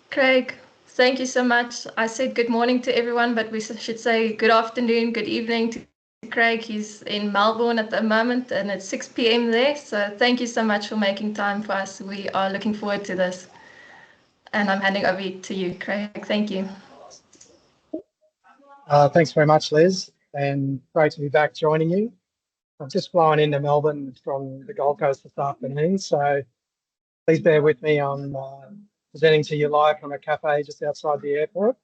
Craig, thank you so much. I said good morning to everyone, but we should say good afternoon, good evening to Craig. He's in Melbourne at the moment and it's 6 p.m. there. So thank you so much for making time for us. We are looking forward to this. And I'm handing over to you, Craig. Thank you. Thanks very much, Liz, and great to be back joining you. I've just flown into Melbourne from the Gold Coast this afternoon, so please bear with me. I'm presenting to you live from a cafe just outside the airport.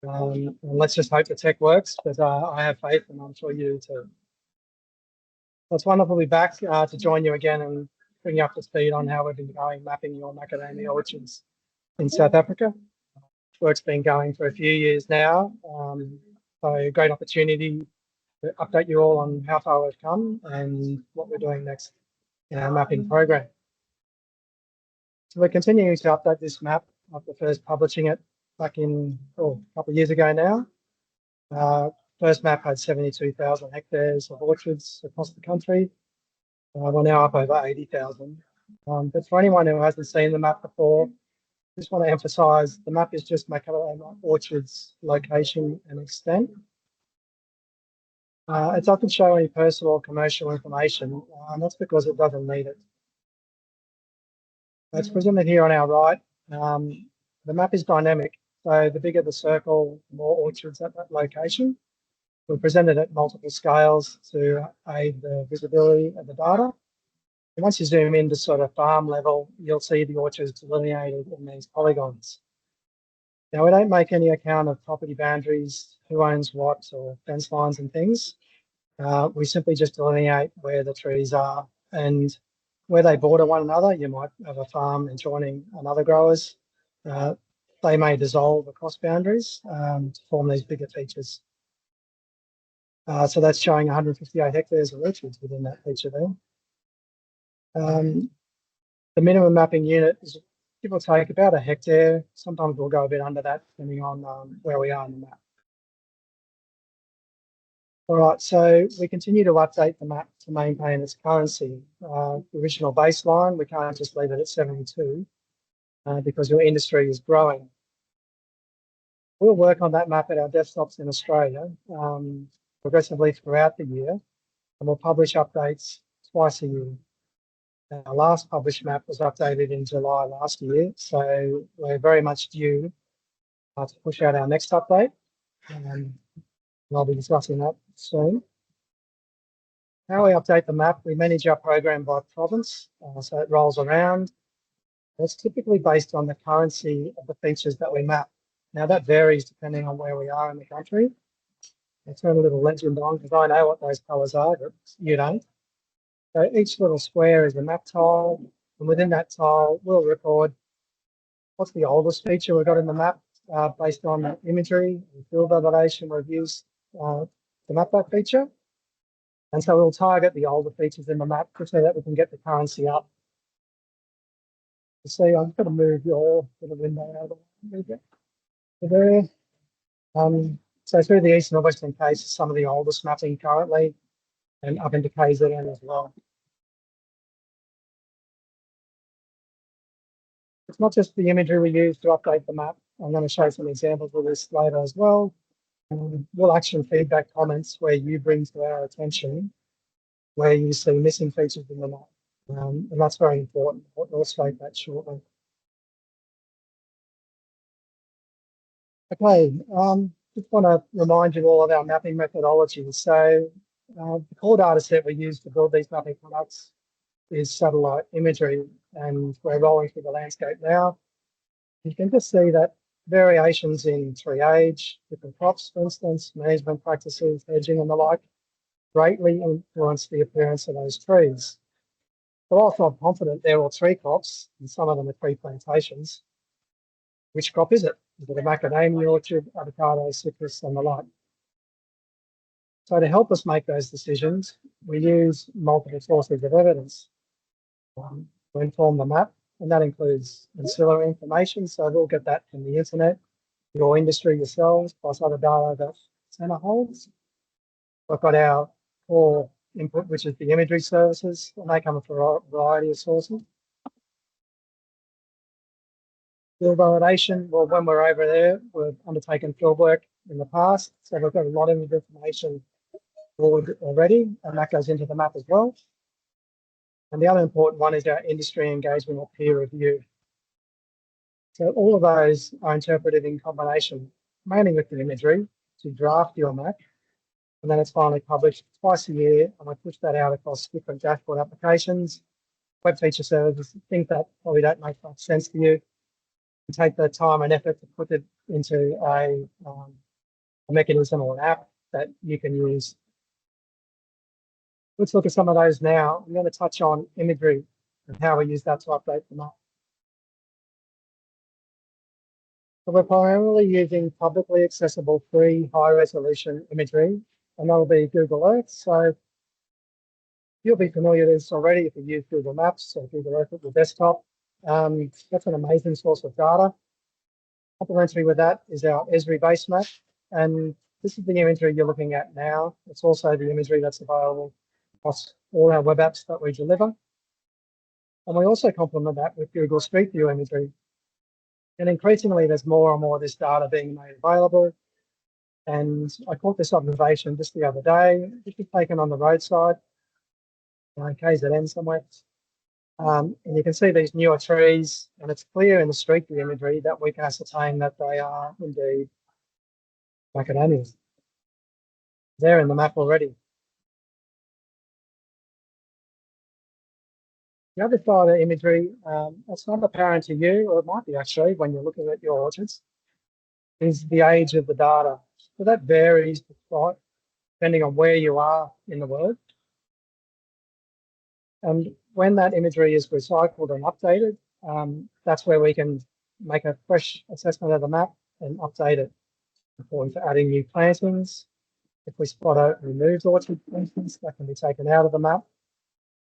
And let's just hope the tech works, but I have faith and I'm sure you do too. So it's wonderful to be back to join you again and bring you up to speed on how we've been going mapping your macadamia orchards in South Africa. Work's been going for a few years now, so a great opportunity to update you all on how far we've come and what we're doing next in our mapping program. So we're continuing to update this map after first publishing it back in a couple of years ago now. First map had 72,000 hectares of orchards across the country. We're now up over 80,000. But for anyone who hasn't seen the map before, I just want to emphasise the map is just macadamia orchards location and extent. It doesn't show any personal or commercial information, and that's because it doesn't need it. It's presented here on our right. The map is dynamic, so the bigger the circle, the more orchards at that location. We're presented at multiple scales to aid the visibility of the data. And once you zoom in to sort of farm level, you'll see the orchards delineated in these polygons. Now, we don't make any account of property boundaries, who owns what, or fence lines and things. We simply just delineate where the trees are and where they border one another. You might have a farm adjoining another grower's. They may dissolve across boundaries to form these bigger features. So that's showing 158 hectares of orchards within that feature there. The minimum mapping unit is give or take about a hectare. Sometimes we'll go a bit under that depending on where we are in the map. All right, so we continue to update the map to maintain its currency. The original baseline, we can't just leave it at 72 because your industry is growing. We'll work on that map at our desktops in Australia progressively throughout the year, and we'll publish updates twice a year. Our last published map was updated in July last year, so we're very much due to push out our next update, and I'll be discussing that soon. How we update the map, we manage our program by province, so it rolls around. It's typically based on the currency of the features that we map. Now that varies depending on where we are in the country. I'll turn a little legend on because I know what those colours are, but you don't. So each little square is a map tile, and within that tile, we'll record what's the oldest feature we've got in the map based on imagery and field validation reviews to map that feature. And so we'll target the older features in the map so that we can get the currency up. You see, I'm going to move your little window out of the way there. So through the eastern and western case, some of the oldest mapping currently, and up into KZN as well. It's not just the imagery we use to update the map. I'm going to show some examples of this later as well. We'll action feedback comments where you bring to our attention where you see missing features in the map. And that's very important. I'll illustrate that shortly. Okay, just want to remind you all of our mapping methodologies. So the core data set we use to build these mapping products is satellite imagery, and we're rolling through the landscape now. You can just see that variations in tree age, different crops, for instance, management practices, hedging and the like, greatly influence the appearance of those trees. But also I'm confident they're all tree crops, and some of them are tree plantations. Which crop is it? Is it a macadamia orchard, avocado, citrus, and the like? So to help us make those decisions, we use multiple sources of evidence to inform the map, and that includes ancillary information. So we'll get that from the internet, your industry yourselves, plus other data that Centre holds. We've got our core input, which is the imagery services, and they come from a variety of sources. Field validation, well, when we're over there, we've undertaken field work in the past, so we've got a lot of information forward already, and that goes into the map as well. And the other important one is our industry engagement or peer review. So all of those are interpreted in combination, mainly with the imagery, to draft your map, and then it's finally published twice a year, and I push that out across different dashboard applications, web feature services, things that probably don't make much sense to you. You take the time and effort to put it into a mechanism or an app that you can use. Let's look at some of those now. I'm going to touch on imagery and how we use that to update the map. So we're primarily using publicly accessible free high-resolution imagery, and that'll be Google Earth. So you'll be familiar with this already if you use Google Maps or Google Earth at your desktop. That's an amazing source of data. Complementary with that is our Esri base map, and this is the imagery you're looking at now. It's also the imagery that's available across all our web apps that we deliver. And we also complement that with Google Street View imagery. And increasingly, there's more and more of this data being made available. And I caught this observation just the other day. This was taken on the roadside, KZN somewhere. And you can see these newer trees, and it's clear in the street view imagery that we can ascertain that they are indeed Macadamias. They're in the map already. The other side of imagery, that's not apparent to you, or it might be actually when you're looking at your orchards, is the age of the data. So that varies depending on where you are in the world. And when that imagery is recycled and updated, that's where we can make a fresh assessment of the map and update it. Important for adding new plantings. If we spot a removed orchard, for instance, that can be taken out of the map.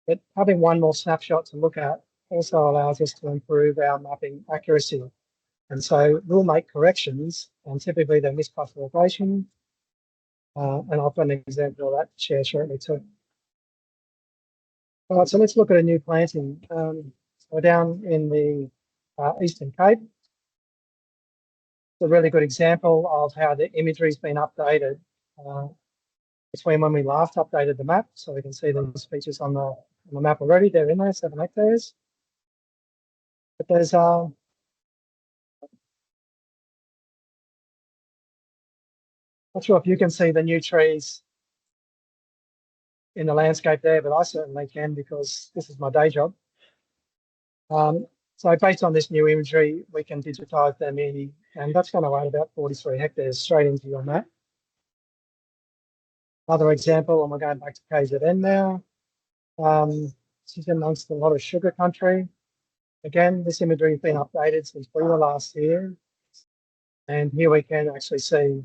But having one more snapshot to look at also allows us to improve our mapping accuracy. And so we'll make corrections, and typically they're misclassification. And I've got an example of that to share shortly too. All right, so let's look at a new planting. So we're down in the Eastern Cape. It's a really good example of how the imagery's been updated between when we last updated the map. So we can see these features on the map already. They're in there, 7 hectares. But there's not sure if you can see the new trees in the landscape there, but I certainly can because this is my day job. So based on this new imagery, we can digitize them in, and that's going to add about 43 hectares straight into your map. Another example, and we're going back to KZN now. This is amongst a lot of sugar country. Again, this imagery has been updated since we were last here. And here we can actually see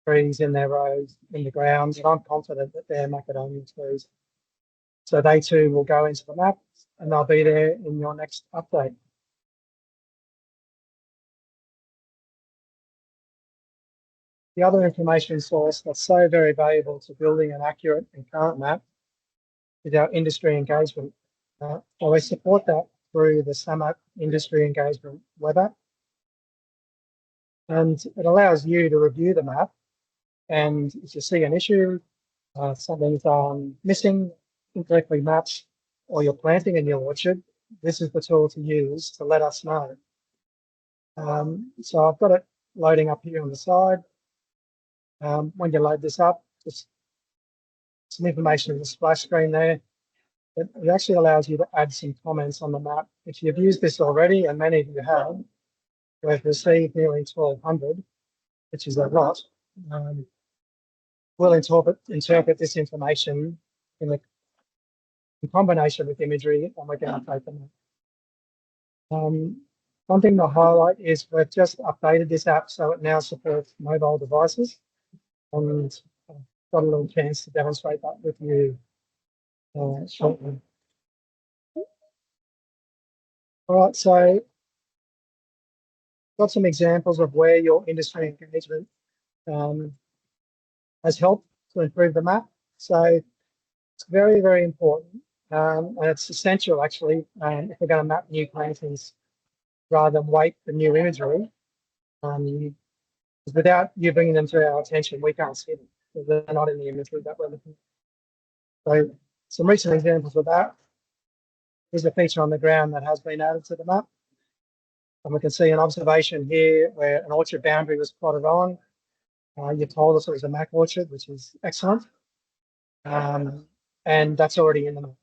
trees in their rows in the ground, and I'm confident that they're macadamia trees. So they too will go into the map, and they'll be there in your next update. The other information source that's so very valuable to building an accurate and current map is our industry engagement. So we support that through the SAMAC Industry Engagement web app. And it allows you to review the map, and if you see an issue, something's missing, incorrectly mapped, or you're planting in your orchard, this is the tool to use to let us know. So I've got it loading up here on the side. When you load this up, just some information in the splash screen there. It actually allows you to add some comments on the map. If you've used this already, and many of you have, we've received nearly 1,200, which is a lot. We'll interpret this information in combination with imagery, and we're going to take them. One thing to highlight is we've just updated this app so it now supports mobile devices, and I've got a little chance to demonstrate that with you shortly. All right, so got some examples of where your industry engagement has helped to improve the map. So it's very, very important, and it's essential actually if we're going to map new plantings rather than wait for new imagery. Without you bringing them to our attention, we can't see them because they're not in the imagery that we're looking at. So some recent examples of that. Here's a feature on the ground that has been added to the map. And we can see an observation here where an orchard boundary was plotted on. You told us it was a Mac orchard, which is excellent. And that's already in the map.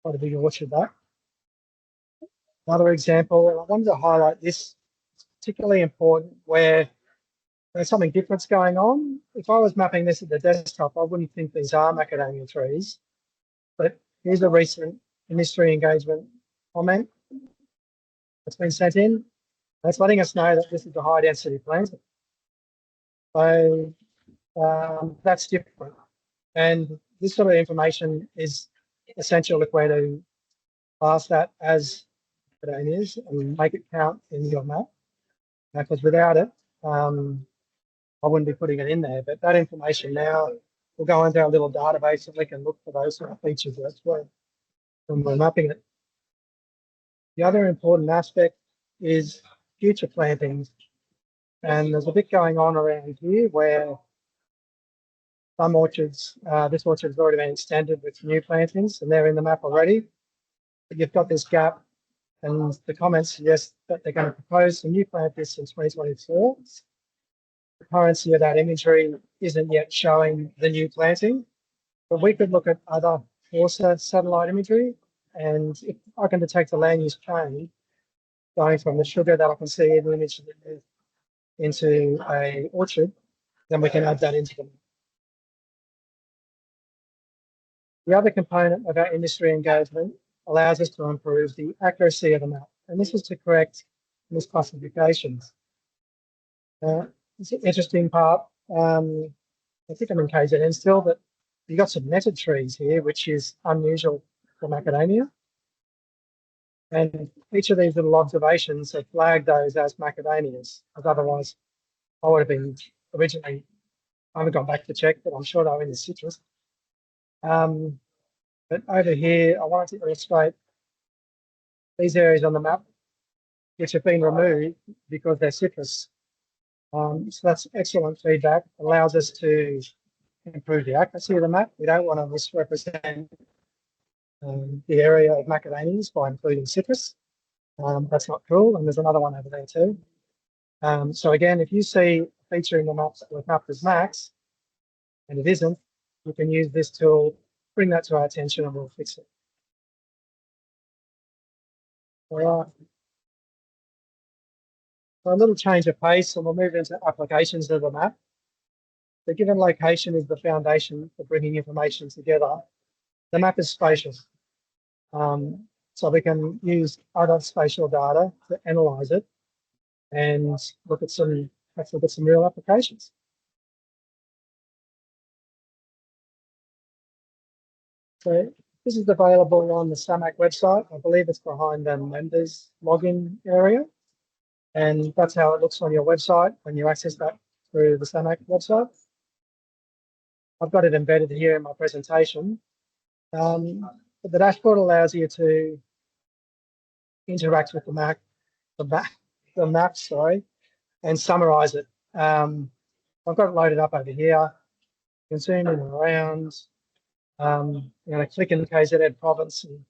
Quite a big orchard that. Another example, and I wanted to highlight this, it's particularly important where there's something different going on. If I was mapping this at the desktop, I wouldn't think these are macadamia trees. But here's a recent industry engagement comment that's been sent in. That's letting us know that this is a high density planting. So that's different. And this sort of information is essential if we're to pass that as macadamias and make it count in your map. Because without it, I wouldn't be putting it in there. But that information now will go into our little database and we can look for those sort of features elsewhere when we're mapping it. The other important aspect is future plantings. And there's a bit going on around here where some orchards, this orchard has already been extended with new plantings and they're in the map already. But you've got this gap and the comments suggest that they're going to propose some new plantings in 2024. The currency of that imagery isn't yet showing the new planting, but we could look at other Forza satellite imagery, and if I can detect a land use change going from the sugar that I can see in the image into a orchard, then we can add that into them. The other component of our industry engagement allows us to improve the accuracy of the map, and this is to correct misclassifications. It's an interesting part. I think I'm in KZN still, but you've got some netted trees here, which is unusual for macadamia. And each of these little observations have flagged those as macadamias, as otherwise I would have been originally, I haven't gone back to check, but I'm sure they were in the citrus. But over here, I wanted to illustrate these areas on the map, which have been removed because they're citrus. So that's excellent feedback. It allows us to improve the accuracy of the map. We don't want to misrepresent the area of macadamias by including citrus. That's not cool. And there's another one over there too. So again, if you see a feature in the map that was mapped as max, and it isn't, you can use this tool, bring that to our attention and we'll fix it. All right. So a little change of pace and we'll move into applications of the map. The given location is the foundation for bringing information together. The map is spatial. So we can use other spatial data to analyze it and look at some real applications. So this is available on the SAMAC website. I believe it's behind the members login area. And that's how it looks on your website when you access that through the SAMAC website. I've got it embedded here in my presentation. But the dashboard allows you to interact with the map, and summarize it. I've got it loaded up over here. You can zoom in and around. I'm going to click in the KZN province and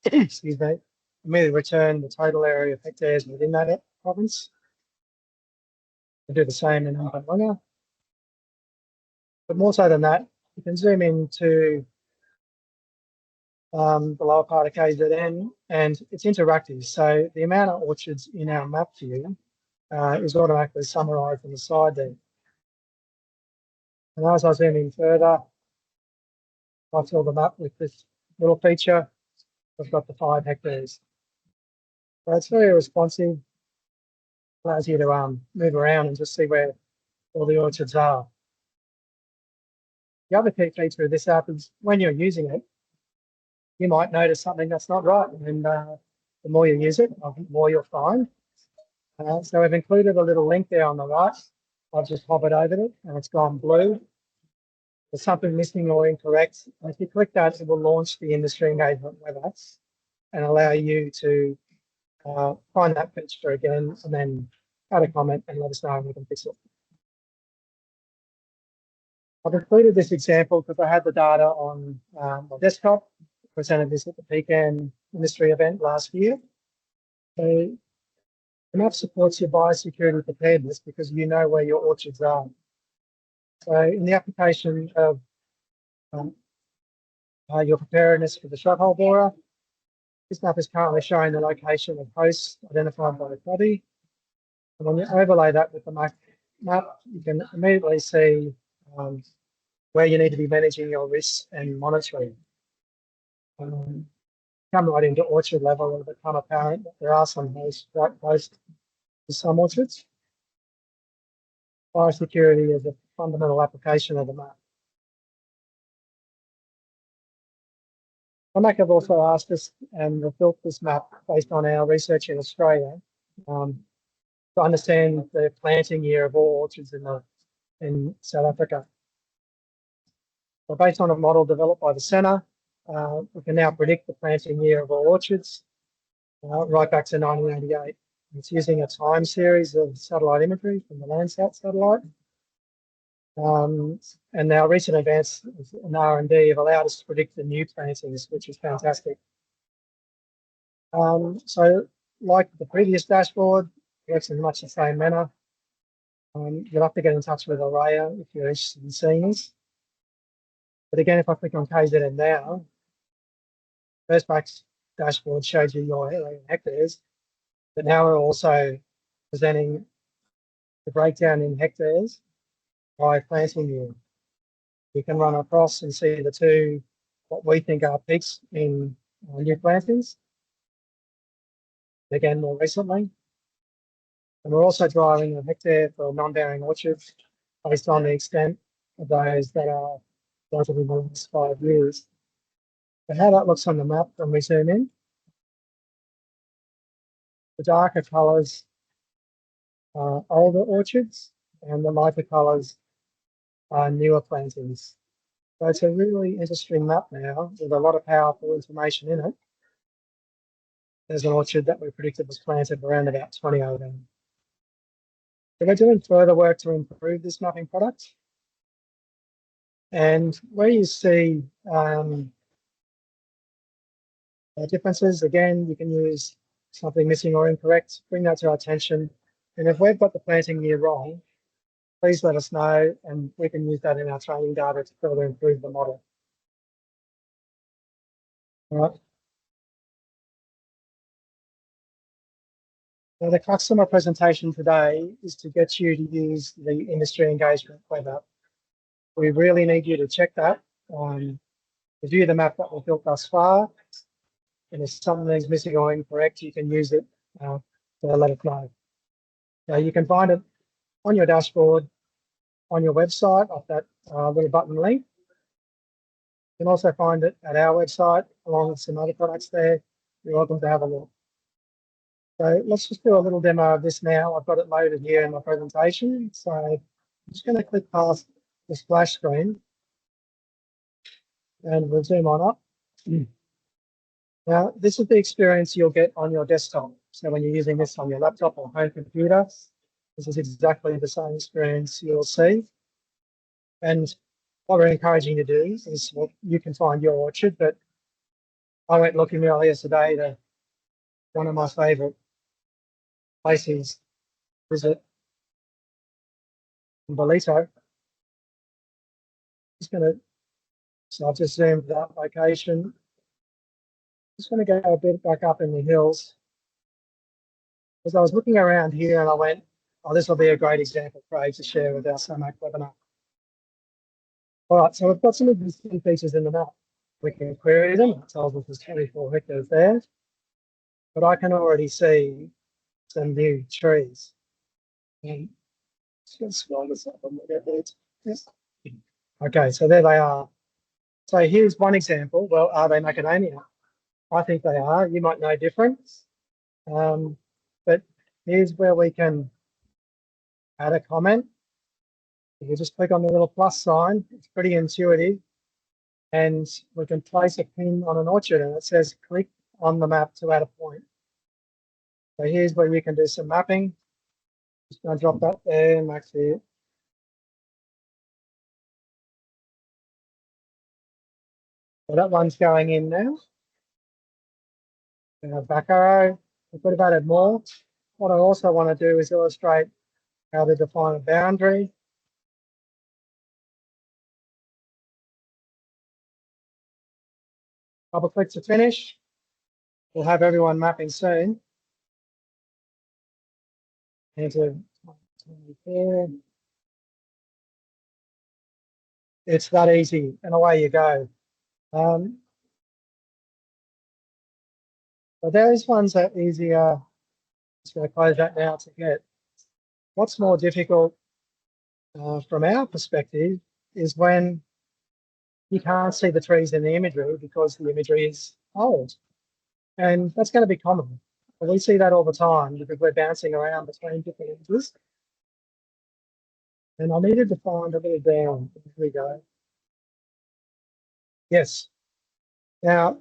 excuse me, immediately return the total area of hectares within that province. I'll do the same in Mpumalanga. But more so than that, you can zoom into the lower part of KZN and it's interactive. So the amount of orchards in our map view is automatically summarised on the side there. And as I zoom in further, I fill them up with this little feature. I've got the 5 hectares. So it's very responsive, allows you to move around and just see where all the orchards are. The other key feature of this app is when you're using it, you might notice something that's not right. And the more you use it, the more you'll find. So we've included a little link there on the right. I've just hovered over it and it's gone blue. There's something missing or incorrect. And if you click that, it will launch the industry engagement web apps and allow you to find that picture again and then add a comment and let us know and we can fix it. I've included this example because I had the data on my desktop. Presented this at the Pecan industry event last year. So the map supports your biosecurity preparedness because you know where your orchards are. So in the application of your preparedness for the shot hole borer, this map is currently showing the location of hosts identified by the body. And when you overlay that with the map, you can immediately see where you need to be managing your risks and monitoring. Come right into orchard level, it'll become apparent that there are some hosts right close to some orchards. Biosecurity is a fundamental application of the map. SAMAC have also asked us, and we've built this map based on our research in Australia, to understand the planting year of all orchards in South Africa. So based on a model developed by the Centre, we can now predict the planting year of all orchards right back to 1988. It's using a time series of satellite imagery from the Landsat satellite. And our recent advance in R&D have allowed us to predict the new plantings, which is fantastic. So like the previous dashboard, it works in much the same manner. You'll have to get in touch with Araya if you're interested in seeing this. But again, if I click on KZN now, first dashboard shows you your area in hectares, but now we're also presenting the breakdown in hectares by planting year. You can run across and see the two, what we think are peaks in new plantings, again more recently. And we're also driving a hectare for non-bearing orchards based on the extent of those that are relatively more than 5 years. But how that looks on the map when we zoom in, the darker colours are older orchards and the lighter colours are newer plantings. So it's a really interesting map now with a lot of powerful information in it. There's an orchard that we predicted was planted around about 2018. So we're doing further work to improve this mapping product. And where you see differences, again, you can use something missing or incorrect, bring that to our attention. And if we've got the planting year wrong, please let us know and we can use that in our training data to further improve the model. All right. Now, the customer presentation today is to get you to use the industry engagement web app. We really need you to check that, review the map that we've built thus far, and if something's missing or incorrect, you can use it to let us know. Now, you can find it on your dashboard, on your website, off that little button link. You can also find it at our website, along with some other products there. You're welcome to have a look. So let's just do a little demo of this now. I've got it loaded here in my presentation. So I'm just going to click past the splash screen and we'll zoom on up. Now, this is the experience you'll get on your desktop. So when you're using this on your laptop or home computer, this is exactly the same experience you'll see. And what we're encouraging you to do is, well, you can find your orchard, but I went looking earlier today to one of my favourite places to visit in Bolito. So I've just zoomed that location. Just going to go a bit back up in the hills. As I was looking around here and I went, oh, this will be a great example, Craig, to share with our SAMAC webinar. All right, so we've got some existing features in the map. We can query them. It tells us there's 24 hectares there. But I can already see some new trees. And just going to scroll this up and look at it. Yes. Okay, so there they are. So here's one example. Well, are they macadamia? I think they are. You might know different. But here's where we can add a comment. If you just click on the little plus sign, it's pretty intuitive. And we can place a pin on an orchard and it says click on the map to add a point. So here's where you can do some mapping. Just going to drop that there, Max here. So that one's going in now. Back arrow. I could have added more. What I also want to do is illustrate how to define a boundary. Double click to finish. We'll have everyone mapping soon. Into here. It's that easy, and away you go. But those ones are easier. Just going to close that now to get. What's more difficult from our perspective is when you can't see the trees in the imagery because the imagery is old. And that's going to be common. We see that all the time because we're bouncing around between different images. And I needed to find a little down. Here we go. Yes. Now,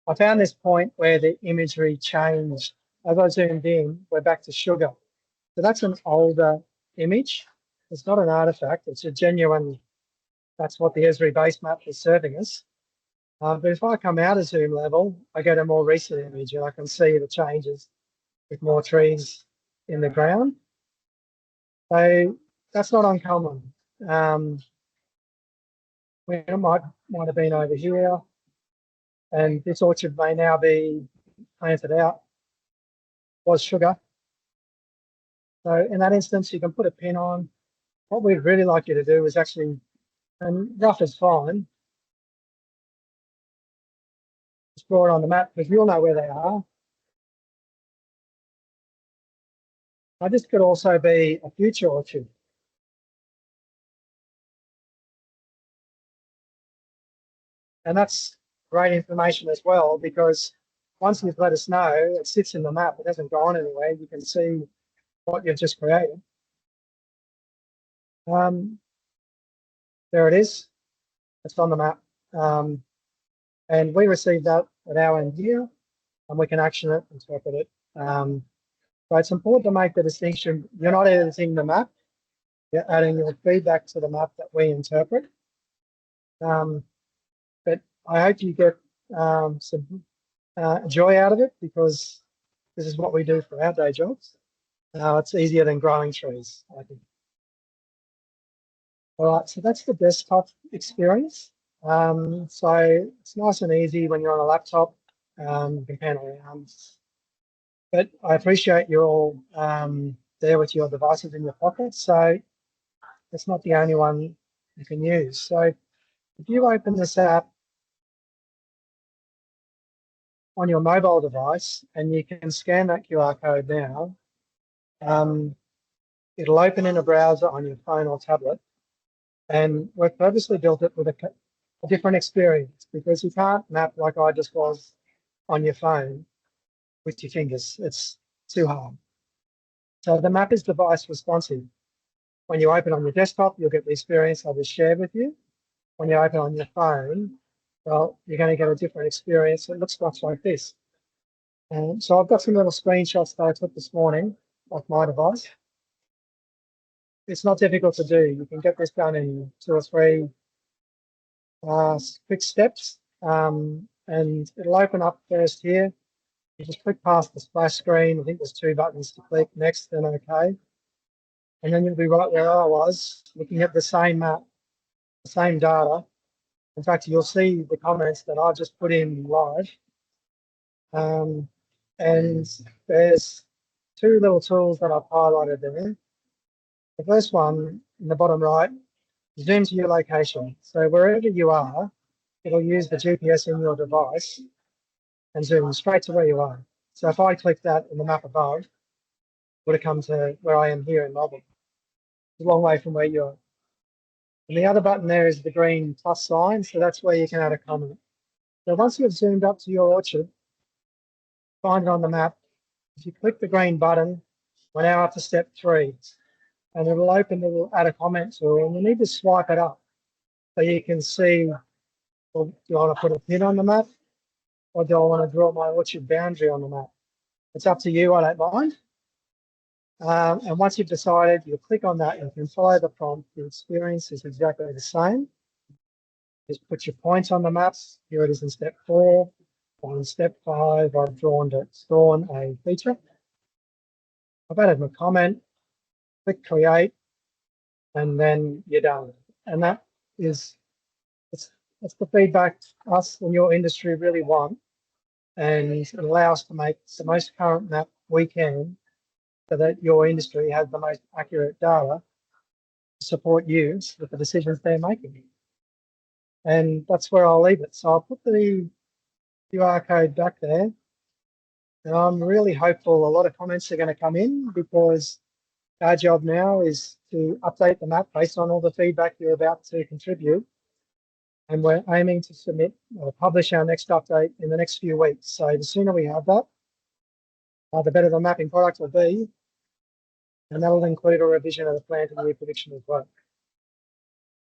I found this point where the imagery changed. As I zoomed in, we're back to sugar. So that's an older image. It's not an artifact. It's a genuine, that's what the Esri base map is serving us. But if I come out of zoom level, I get a more recent image and I can see the changes with more trees in the ground. So that's not uncommon. It might have been over here, and this orchard may now be planted out, was sugar. So in that instance, you can put a pin on. What we'd really like you to do is actually, and rough is fine, just draw it on the map because you'll know where they are. Now, this could also be a future orchard. And that's great information as well, because once you've let us know, it sits in the map, it hasn't gone anywhere, you can see what you've just created. There it is, it's on the map. And we received that at our end here, and we can action it, interpret it. So it's important to make the distinction. You're not editing the map, you're adding your feedback to the map that we interpret. But I hope you get some joy out of it, because this is what we do for our day jobs. It's easier than growing trees, I think. All right, so that's the desktop experience. So it's nice and easy when you're on a laptop, you can pan around. But I appreciate you're all there with your devices in your pocket, so it's not the only one you can use. So if you open this app on your mobile device and you can scan that QR code now, it'll open in a browser on your phone or tablet. And we've purposely built it with a different experience, because you can't map like I just was on your phone with your fingers. It's too hard. So the map is device responsive. When you open on your desktop, you'll get the experience I just shared with you. When you open on your phone, well, you're going to get a different experience. It looks much like this. So I've got some little screenshots that I took this morning off my device. It's not difficult to do. You can get this done in 2 or 3 quick steps, and it'll open up first here. You just click past the splash screen. I think there's 2 buttons to click, next and OK. And then you'll be right where I was, looking at the same map, the same data. In fact, you'll see the comments that I just put in live. And there's 2 little tools that I've highlighted there. The first one in the bottom right, zoom to your location. So wherever you are, it'll use the GPS in your device and zoom straight to where you are. So if I click that in the map above, it would have come to where I am here in Melbourne. It's a long way from where you are. And the other button there is the green plus sign, so that's where you can add a comment. So once you've zoomed up to your orchard, find it on the map. If you click the green button, we're now up to step 3. And it'll open, it'll add a comment tool, and you need to swipe it up so you can see, well, do you want to put a pin on the map, or do I want to draw my orchard boundary on the map? It's up to you, I don't mind. And once you've decided, you click on that and you can follow the prompt. The experience is exactly the same. Just put your points on the map. Here it is in step 4. On step 5, I've drawn a feature. I've added my comment, click create, and then you're done. And that is, it's the feedback us in your industry really want, and it allows us to make the most current map we can so that your industry has the most accurate data to support you with the decisions they're making. And that's where I'll leave it. So I'll put the QR code back there. And I'm really hopeful a lot of comments are going to come in, because our job now is to update the map based on all the feedback you're about to contribute. And we're aiming to submit or publish our next update in the next few weeks. So the sooner we have that, the better the mapping product will be. And that'll include a revision of the plan to year prediction as well.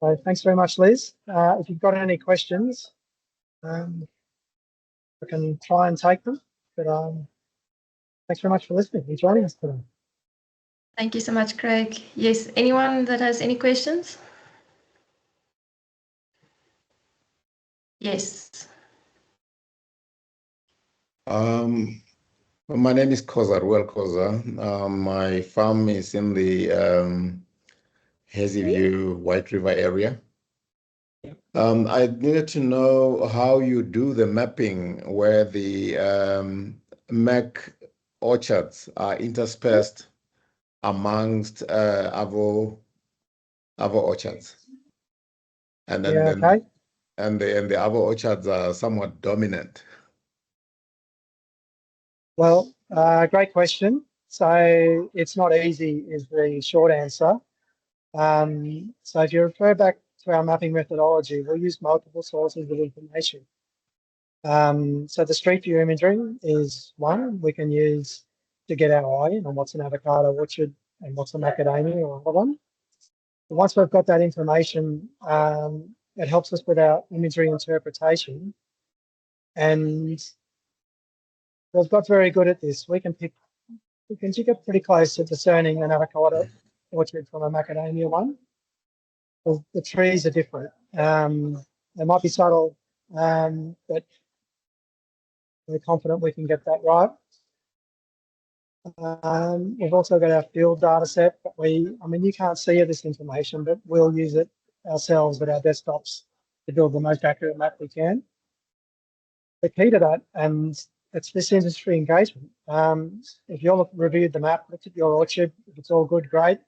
So thanks very much, Liz. If you've got any questions, I can try and take them. But thanks very much for listening and joining us today. Thank you so much, Craig. Yes, anyone that has any questions? Yes. My name is Koza, Ruel Koza. My farm is in the Hazy View, White River area. I needed to know how you do the mapping where the Mac orchards are interspersed amongst other orchards, and then okay. and the other orchards are somewhat dominant. Well, great question. So it's not easy is the short answer. So if you refer back to our mapping methodology, we'll use multiple sources of information. So the street view imagery is one we can use to get our eye on what's an avocado orchard and what's a macadamia or another one. But once we've got that information, it helps us with our imagery interpretation. And we've got very good at this. We can get pretty close to discerning an avocado orchard from a macadamia one. The trees are different. They might be subtle, but we're confident we can get that right. We've also got our field data set, but I mean, you can't see this information, but we'll use it ourselves with our desktops to build the most accurate map we can. The key to that, and it's this industry engagement. If you reviewed the map, looked at your orchard, if it's all good, great.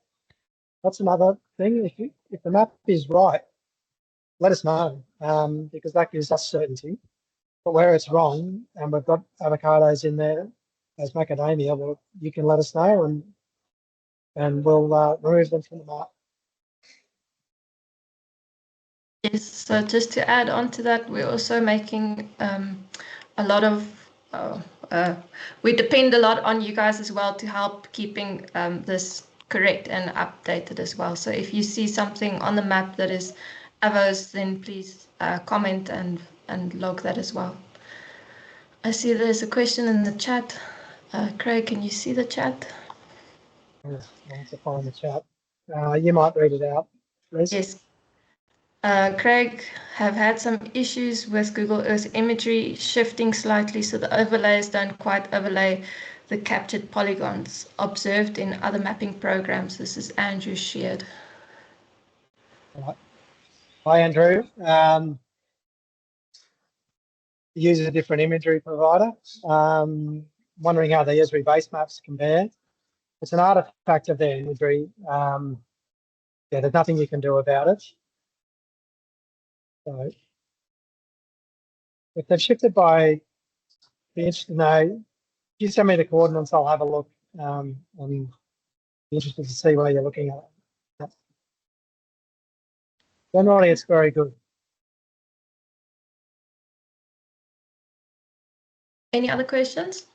That's another thing. If the map is right, let us know, because that gives us certainty. But where it's wrong, and we've got avocados in there as macadamia, well, you can let us know, and we'll remove them from the map. Yes, so just to add on to that, we're also making a lot of, we depend a lot on you guys as well to help keeping this correct and updated as well. So if you see something on the map that is avos, then please comment and log that as well. I see there's a question in the chat. Craig, can you see the chat? Yes, I want to find the chat. You might read it out, please. Yes. Craig, have had some issues with Google Earth imagery shifting slightly so the overlays don't quite overlay the captured polygons observed in other mapping programs. This is Andrew Sheard. Right. Hi, Andrew. Use a different imagery provider. Wondering how the Esri base maps compare. It's an artifact of their imagery. Yeah, there's nothing you can do about it. So if they've shifted by, be interested to know. If you send me the coordinates, I'll have a look and be interested to see where you're looking at. Generally, it's very good. Any other questions?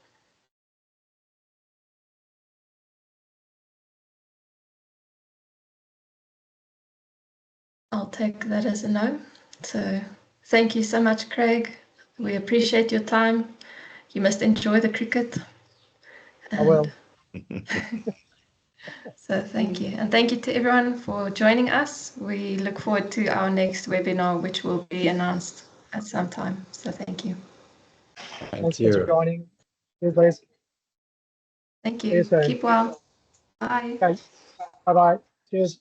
I'll take that as a no. So thank you so much, Craig. We appreciate your time. You must enjoy the cricket. I will. So thank you. And thank you to everyone for joining us. We look forward to our next webinar, which will be announced at some time. So thank you. Thanks for joining. Cheers, Liz. Thank See you you. soon. Keep well. Bye. Okay. Bye-bye. Cheers.